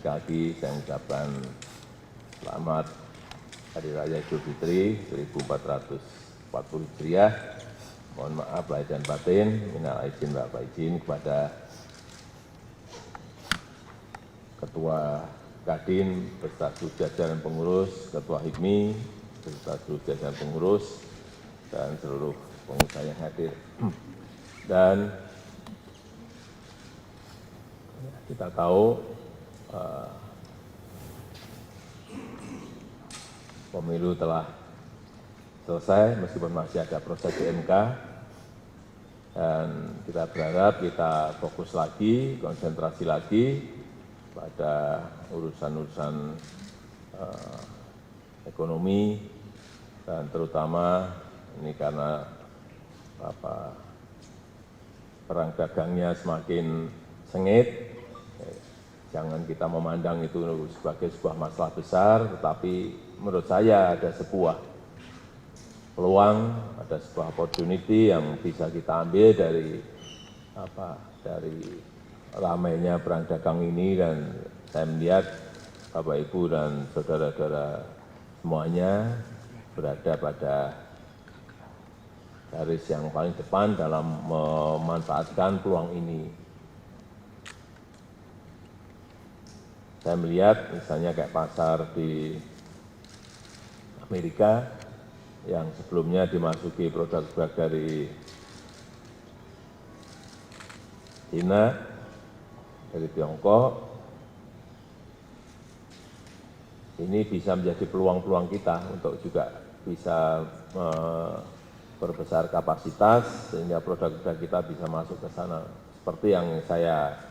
sekali lagi saya mengucapkan selamat Hari Raya Idul Fitri 1440 Hijriah. Mohon maaf lahir dan batin, minal aidin wal faizin kepada Ketua Kadin beserta seluruh jajaran pengurus, Ketua HIPMI beserta seluruh jajaran pengurus dan seluruh pengusaha yang hadir. Dan kita tahu pemilu telah selesai meskipun masih ada proses di MK, dan kita berharap kita fokus lagi, konsentrasi lagi pada urusan-urusan ekonomi, dan terutama ini karena perang dagangnya semakin sengit. Jangan kita memandang itu sebagai sebuah masalah besar, tetapi menurut saya ada sebuah peluang, ada sebuah opportunity yang bisa kita ambil dari ramainya perang dagang ini. Dan saya melihat Bapak Ibu dan saudara-saudara semuanya berada pada garis yang paling depan dalam memanfaatkan peluang ini. Saya melihat misalnya kayak pasar di Amerika yang sebelumnya dimasuki produk-produk dari China, dari Tiongkok, ini bisa menjadi peluang-peluang kita untuk juga bisa memperbesar kapasitas sehingga produk-produk kita bisa masuk ke sana. Seperti yang saya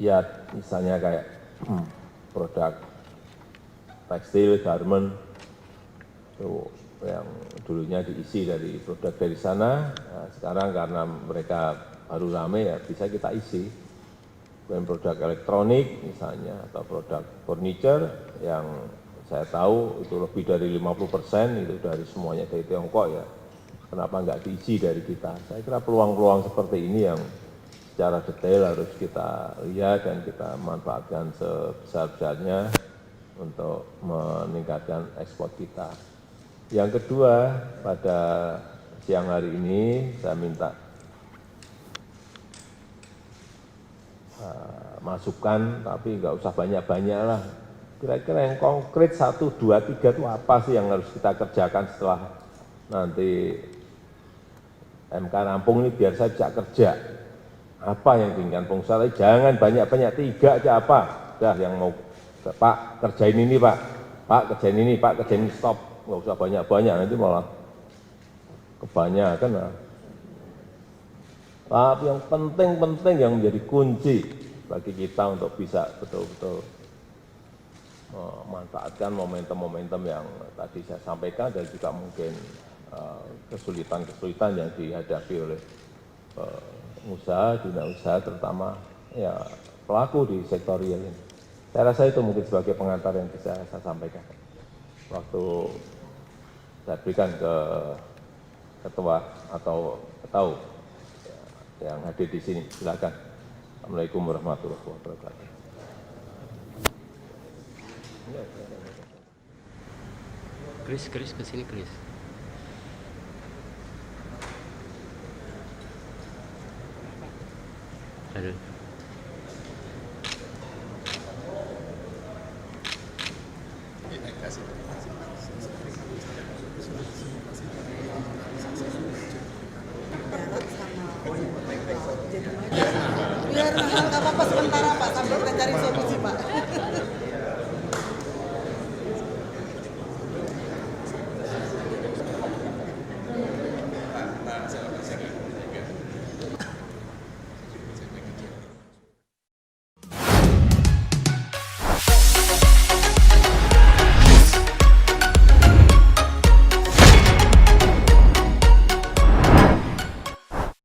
lihat misalnya kayak produk tekstil, garment, itu yang dulunya diisi dari produk dari sana, nah sekarang karena mereka baru rame ya bisa kita isi. Kemudian produk elektronik misalnya, atau produk furniture yang saya tahu itu lebih dari 50% itu dari semuanya dari Tiongkok ya. Kenapa nggak diisi dari kita? Saya kira peluang-peluang seperti ini yang secara detail harus kita lihat dan kita manfaatkan sebesar-besarnya untuk meningkatkan ekspor kita. Yang kedua, pada siang hari ini saya minta masukan, tapi nggak usah banyak-banyak lah. Kira-kira yang konkret 1, 2, 3 itu apa sih yang harus kita kerjakan setelah nanti MK rampung ini biar saya bisa kerja. Apa yang diinginkan pengusaha? Jangan banyak-banyak, 3 aja apa. Dah yang mau, Pak kerjain ini Pak, Pak kerjain ini, Pak kerjain ini, stop. Nggak usah banyak-banyak, nanti malah kebanyakan lah. Tapi yang penting-penting yang menjadi kunci bagi kita untuk bisa betul-betul memanfaatkan momentum-momentum yang tadi saya sampaikan, dan juga mungkin kesulitan-kesulitan yang dihadapi oleh usaha, dunia usaha, terutama ya pelaku di sektor real ini. Saya rasa itu mungkin sebagai pengantar yang bisa saya sampaikan. Waktu saya berikan ke ketua atau yang hadir di sini, silakan. Assalamualaikum warahmatullahi wabarakatuh. Chris ke sini Chris. Aduh. Biar mahal nggak apa-apa sementara Pak, sambil kita cari solusi Pak.